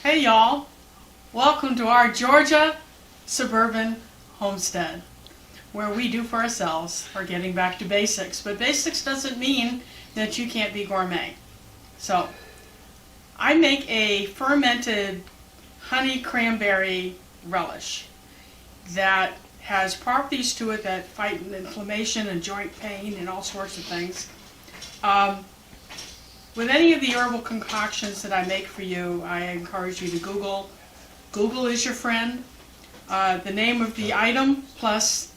Hey y'all, welcome to our Georgia suburban homestead, where we do for ourselves. We're getting back to basics, but basics doesn't mean that you can't be gourmet. So, I make a fermented honey cranberry relish that has properties to it that fight inflammation and joint pain and all sorts of things. With any of the herbal concoctions that I make for you, I encourage you to Google. Google is your friend. The name of the item plus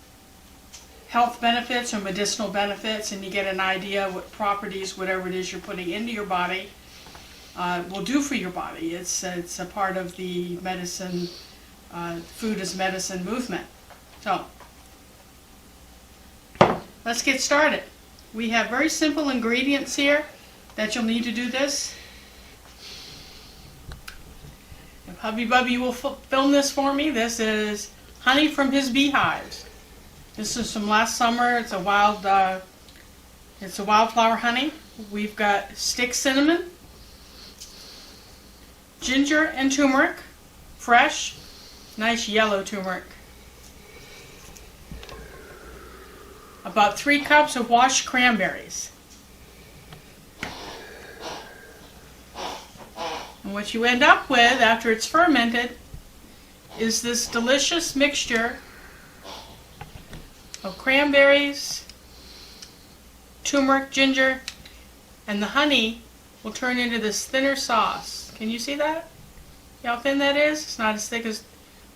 health benefits or medicinal benefits, and you get an idea what properties, whatever it is you're putting into your body, will do for your body. It's a part of the medicine, food as medicine movement. So, let's get started. We have very simple ingredients here that you'll need to do this. If Hubby Bubby will film this for me, this is honey from his beehives. This is from last summer. It's a wildflower honey. We've got stick cinnamon, ginger and turmeric, fresh, nice yellow turmeric. About 3 cups of washed cranberries. And what you end up with after it's fermented is this delicious mixture of cranberries, turmeric, ginger, and the honey will turn into this thinner sauce. Can you see that? See how thin that is? It's not as thick as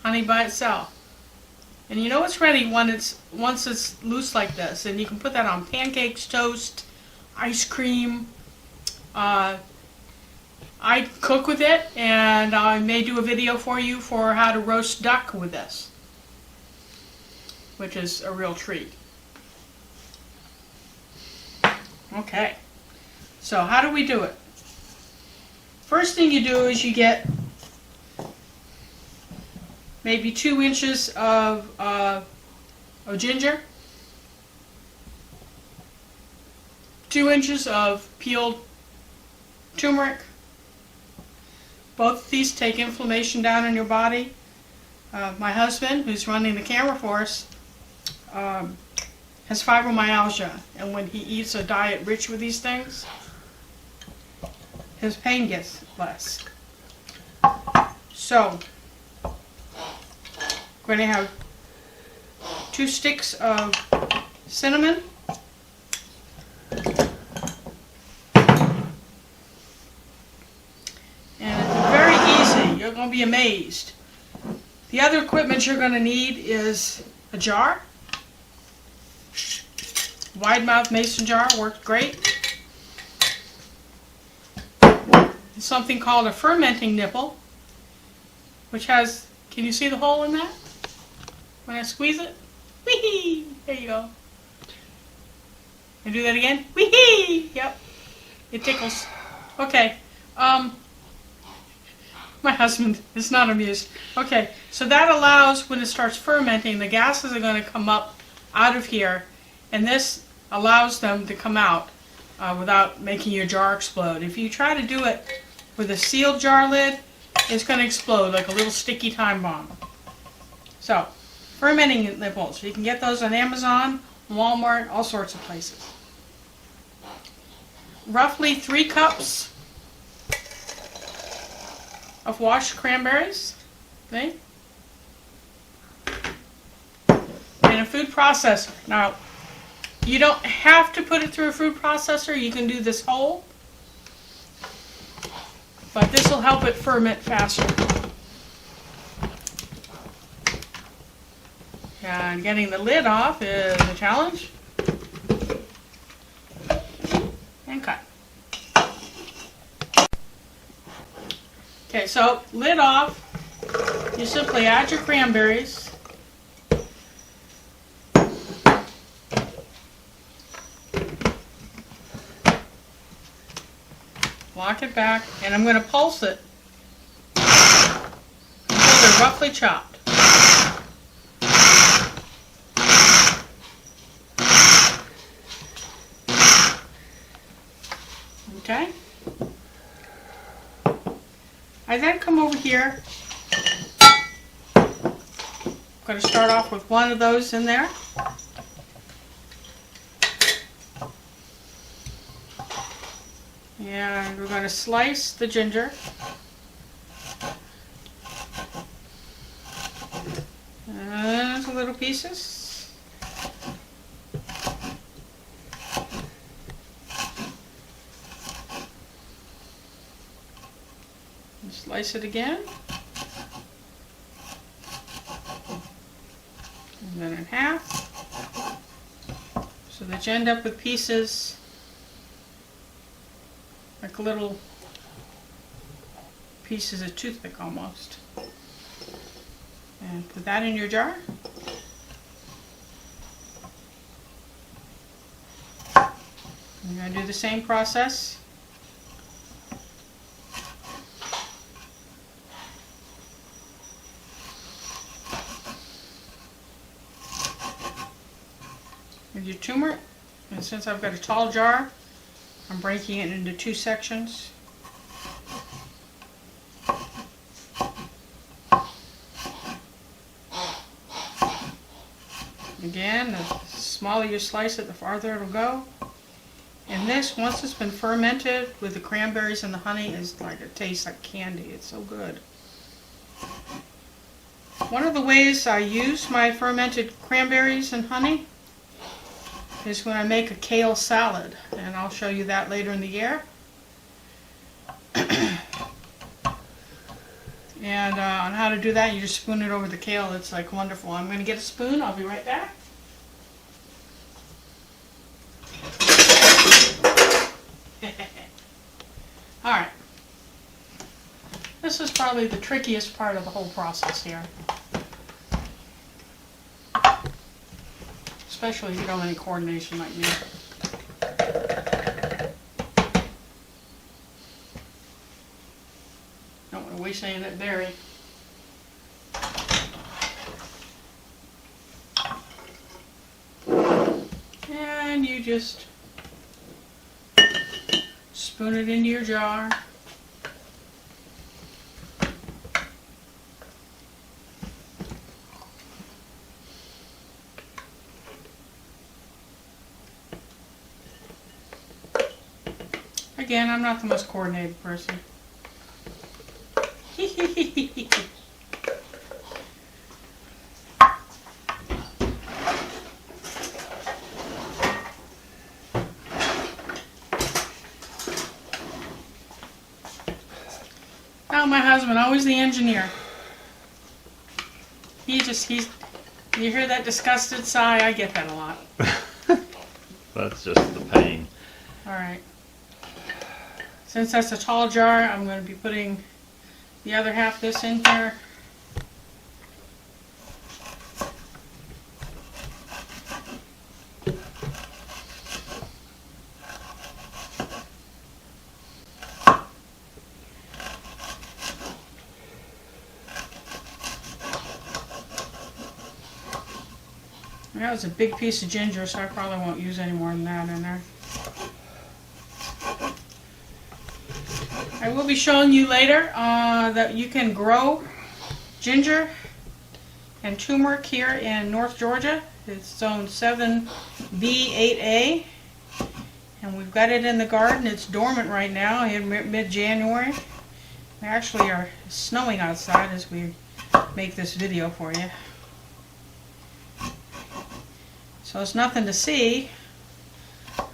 honey by itself. And you know it's ready once it's loose like this, and you can put that on pancakes, toast, ice cream. I cook with it, and I may do a video for you for how to roast duck with this, which is a real treat. Okay, so how do we do it? First thing you do is you get maybe 2 inches of ginger, 2 inches of peeled turmeric. Both of these take inflammation down in your body. My husband, who's running the camera for us, has fibromyalgia, and when he eats a diet rich with these things, his pain gets less. So, we're going to have 2 sticks of cinnamon, and it's very easy. You're going to be amazed. The other equipment you're going to need is a jar. Wide mouth mason jar works great. It's something called a fermenting nipple, which has, can you see the hole in that? When I squeeze it? Whee! There you go. And do that again? Whee! Yep. It tickles. Okay. My husband is not amused. Okay, so that allows, when it starts fermenting, the gases are going to come up out of here, and this allows them to come out without making your jar explode. If you try to do it with a sealed jar lid, it's going to explode like a little sticky time bomb. So, fermenting nipples. You can get those on Amazon, Walmart, all sorts of places. Roughly 3 cups of washed cranberries, okay? And a food processor. Now, you don't have to put it through a food processor. You can do this whole, but this will help it ferment faster. And getting the lid off is a challenge. And cut. Okay, so lid off. You simply add your cranberries. Lock it back, and I'm going to pulse it until they're roughly chopped. Okay. I then come over here. I'm going to start off with one of those in there. And we're going to slice the ginger. Into little pieces. And slice it again. And then in half. So that you end up with pieces like little pieces of toothpick almost. And put that in your jar. You're going to do the same process. With your turmeric, and since I've got a tall jar, I'm breaking it into 2 sections. Again, the smaller you slice it, the farther it'll go. And this, once it's been fermented with the cranberries and the honey, is like, it tastes like candy. It's so good. One of the ways I use my fermented cranberries and honey is when I make a kale salad, and I'll show you that later in the year. And on how to do that, you just spoon it over the kale. It's like wonderful. I'm going to get a spoon. I'll be right back. Alright. This is probably the trickiest part of the whole process here. Especially if you don't have any coordination like me. Don't want to waste any of that berry. And you just spoon it into your jar. Again, I'm not the most coordinated person. Oh, my husband, always the engineer. You hear that disgusted sigh? I get that a lot. That's just the pain. Alright. Since that's a tall jar, I'm going to be putting the other half of this in here. That was a big piece of ginger, so I probably won't use any more than that in there. I will be showing you later that you can grow ginger and turmeric here in North Georgia. It's zone 7B8A, and we've got it in the garden. It's dormant right now in mid-January. We actually are snowing outside as we make this video for you. So it's nothing to see.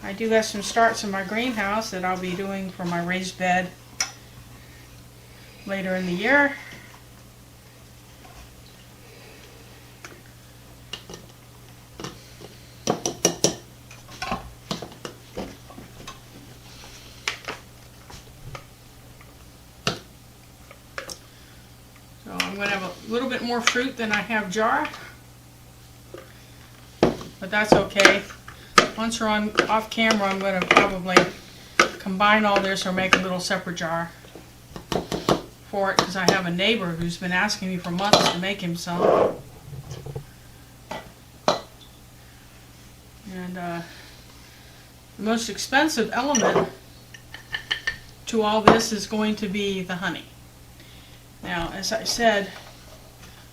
I do have some starts in my greenhouse that I'll be doing for my raised bed later in the year. So I'm going to have a little bit more fruit than I have jar, but that's okay. Once we're off camera, I'm going to probably combine all this or make a little separate jar for it, because I have a neighbor who's been asking me for months to make him some. And the most expensive element to all this is going to be the honey. Now, as I said,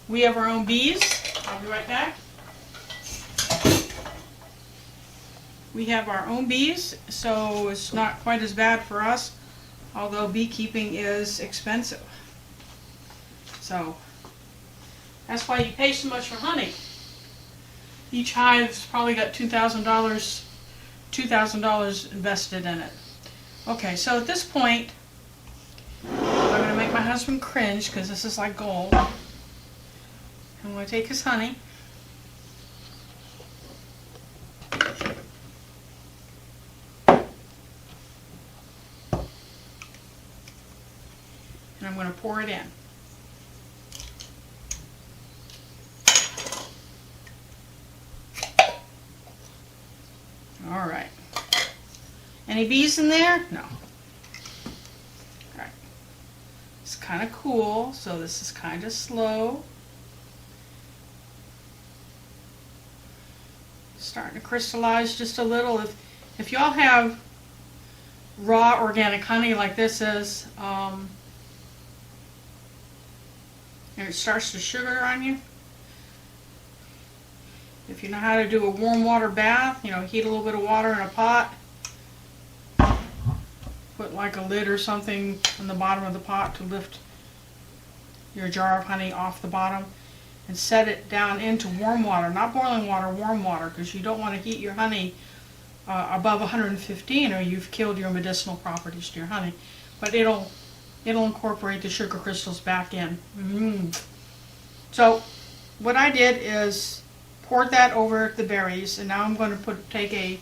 we have our own bees. I'll be right back. We have our own bees, so it's not quite as bad for us, although beekeeping is expensive. So, that's why you pay so much for honey. Each hive's probably got $2,000 invested in it. Okay, so at this point, I'm going to make my husband cringe because this is like gold. I'm going to take his honey. And I'm going to pour it in. All right. Any bees in there? No. All right. It's kind of cool, so this is kind of slow. Starting to crystallize just a little. If y'all have raw organic honey like this is, and it starts to sugar on you, if you know how to do a warm water bath, heat a little bit of water in a pot, put like a lid or something on the bottom of the pot to lift your jar of honey off the bottom, and set it down into warm water, not boiling water, warm water, because you don't want to heat your honey above 115 or you've killed your medicinal properties to your honey. But it'll incorporate the sugar crystals back in. So what I did is poured that over the berries, and now I'm going to take a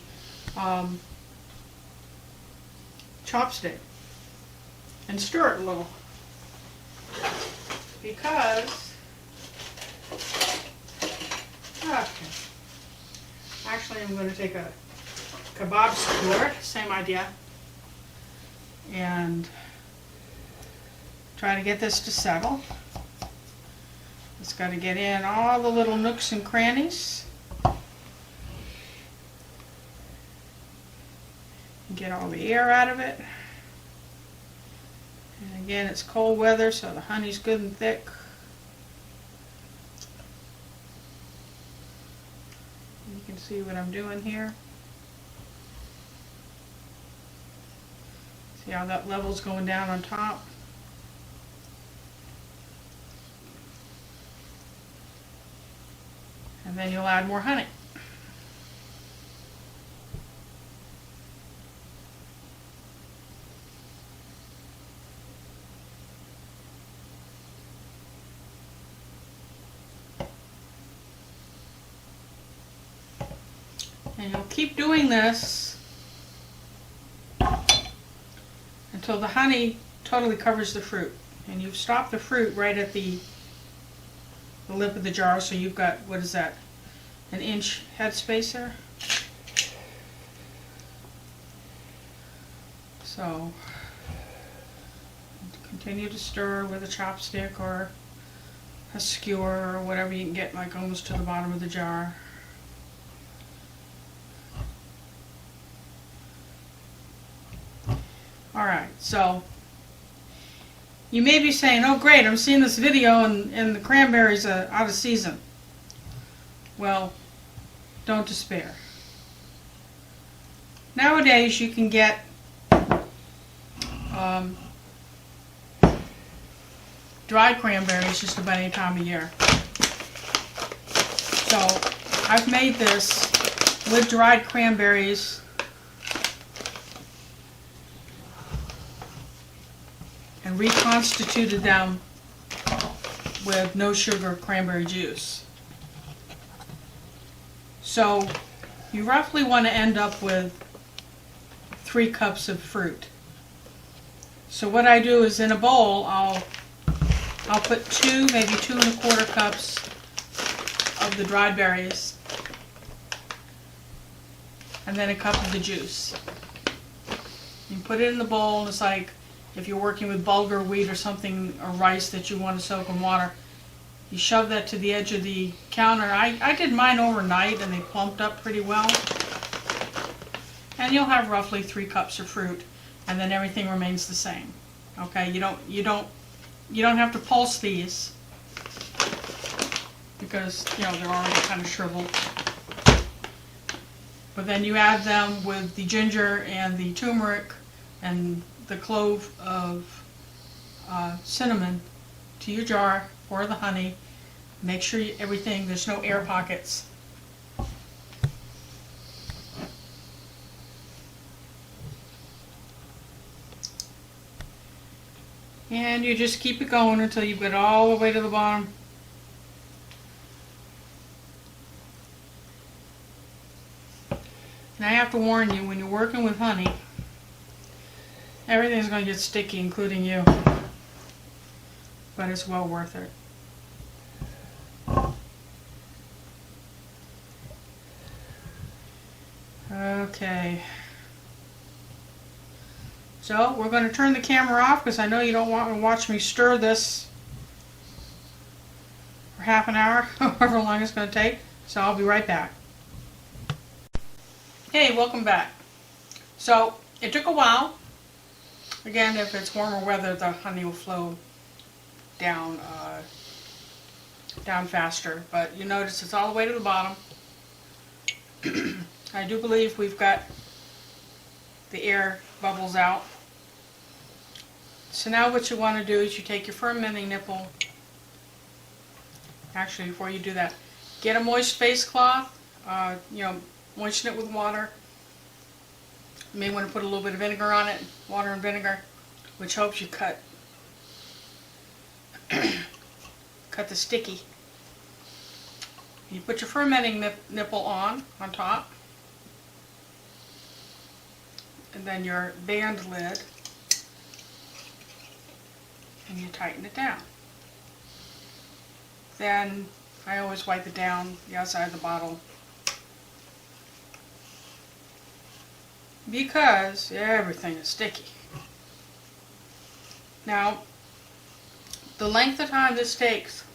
chopstick and stir it a little, because actually I'm going to take a kebab skewer, same idea, and try to get this to settle. It's got to get in all the little nooks and crannies. Get all the air out of it. And again, it's cold weather, so the honey's good and thick. You can see what I'm doing here. See how that level's going down on top? And then you'll add more honey. And you'll keep doing this until the honey totally covers the fruit. And you've stopped the fruit right at the lip of the jar, so you've got, what is that, an inch head space there? So continue to stir with a chopstick or a skewer or whatever you can get, like almost to the bottom of the jar. Alright, so you may be saying, oh great, I'm seeing this video and the cranberries are out of season. Well, don't despair. Nowadays you can get dried cranberries just about any time of year. So I've made this with dried cranberries and reconstituted them with no sugar cranberry juice. So you roughly want to end up with 3 cups of fruit. So what I do is in a bowl, I'll put 2, maybe 2 1/4 cups of the dried berries, and then a cup of the juice. You put it in the bowl, and it's like if you're working with bulgur wheat or something, or rice that you want to soak in water, you shove that to the edge of the counter. I did mine overnight and they plumped up pretty well. And you'll have roughly 3 cups of fruit, and then everything remains the same. Okay, you don't you don't have to pulse these because, you know, they're already kind of shriveled. But then you add them with the ginger and the turmeric and the clove of cinnamon to your jar, pour the honey, make sure everything, there's no air pockets. And you just keep it going until you get all the way to the bottom. And I have to warn you, when you're working with honey, everything's going to get sticky, including you. But it's well worth it. Okay. So we're going to turn the camera off because I know you don't want to watch me stir this for half an hour, however long it's going to take. So I'll be right back. Hey, welcome back. So it took a while. Again, if it's warmer weather, the honey will flow down faster. But you notice it's all the way to the bottom. I do believe we've got the air bubbles out. So now what you want to do is you take your fermenting nipple. Actually, before you do that, get a moist face cloth. Moisten it with water. You may want to put a little bit of vinegar on it, water and vinegar, which helps you cut the sticky. You put your fermenting nipple on top, and then your band lid, and you tighten it down. Then I always wipe it down the outside of the bottle because everything is sticky. Now, the length of time this takes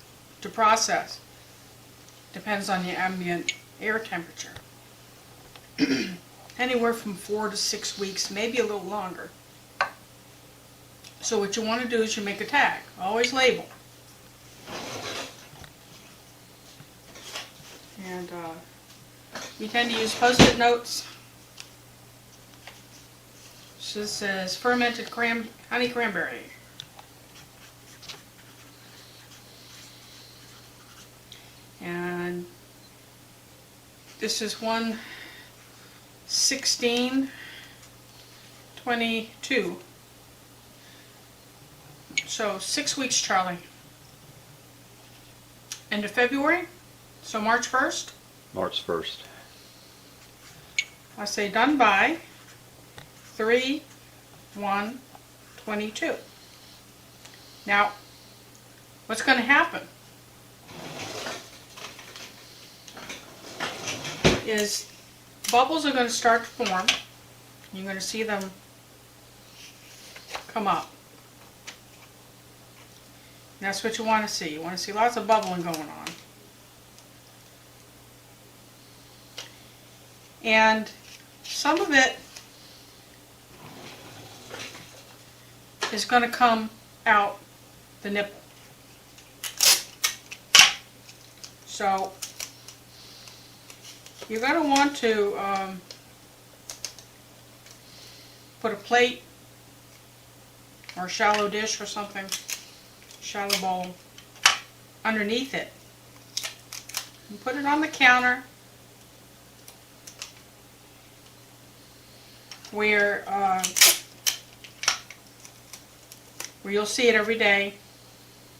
to process depends on the ambient air temperature. Anywhere from 4 to 6 weeks, maybe a little longer. So what you want to do is you make a tag. Always label. And we tend to use Post-it notes. So this says fermented honey cranberry. And this is 1/16/22. So 6 weeks, Charlie. End of February, so March 1st. March 1st. I say done by 3/1/22. Now, what's going to happen is bubbles are going to start to form. You're going to see them come up. And that's what you want to see. You want to see lots of bubbling going on. And some of it is going to come out the nipple. So you're going to want to put a plate or a shallow dish or something, shallow bowl, underneath it. And put it on the counter where you'll see it every day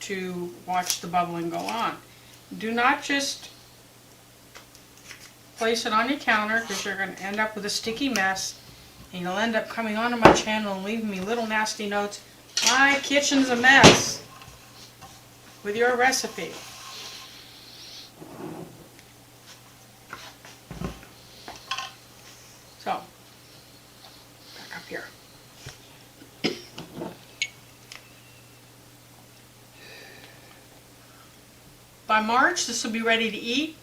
to watch the bubbling go on. Do not just place it on your counter because you're going to end up with a sticky mess and you'll end up coming onto my channel and leaving me little nasty notes. My kitchen's a mess with your recipe. So, back up here. By March, this will be ready to eat.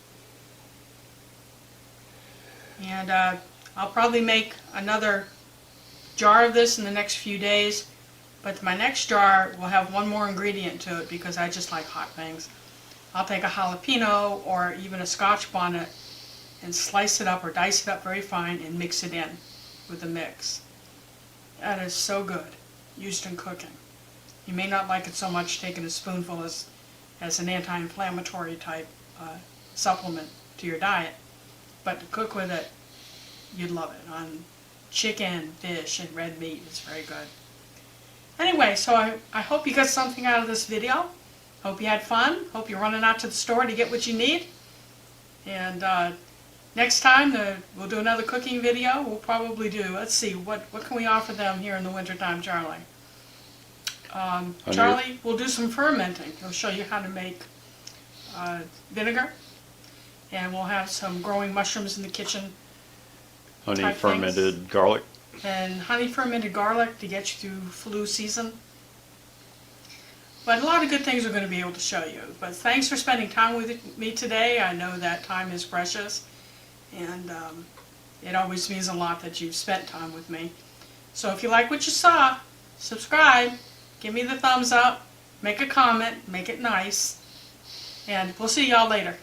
And I'll probably make another jar of this in the next few days. But my next jar will have one more ingredient to it because I just like hot things. I'll take a jalapeno or even a Scotch bonnet and slice it up or dice it up very fine and mix it in with the mix. That is so good, used in cooking. You may not like it so much taking a spoonful as an anti-inflammatory type supplement to your diet, but to cook with it, you'd love it on chicken, fish, and red meat. It's very good. Anyway, so I hope you got something out of this video. Hope you had fun. Hope you're running out to the store to get what you need. And next time we'll do another cooking video. We'll probably do, let's see, what can we offer them here in the wintertime, Charlie? Charlie will do some fermenting. He'll show you how to make vinegar. And we'll have some growing mushrooms in the kitchen. Honey fermented garlic. And honey fermented garlic to get you through flu season. But a lot of good things we're going to be able to show you. But thanks for spending time with me today. I know that time is precious. And it always means a lot that you've spent time with me. So if you like what you saw, subscribe, give me the thumbs up, make a comment, make it nice. And we'll see y'all later.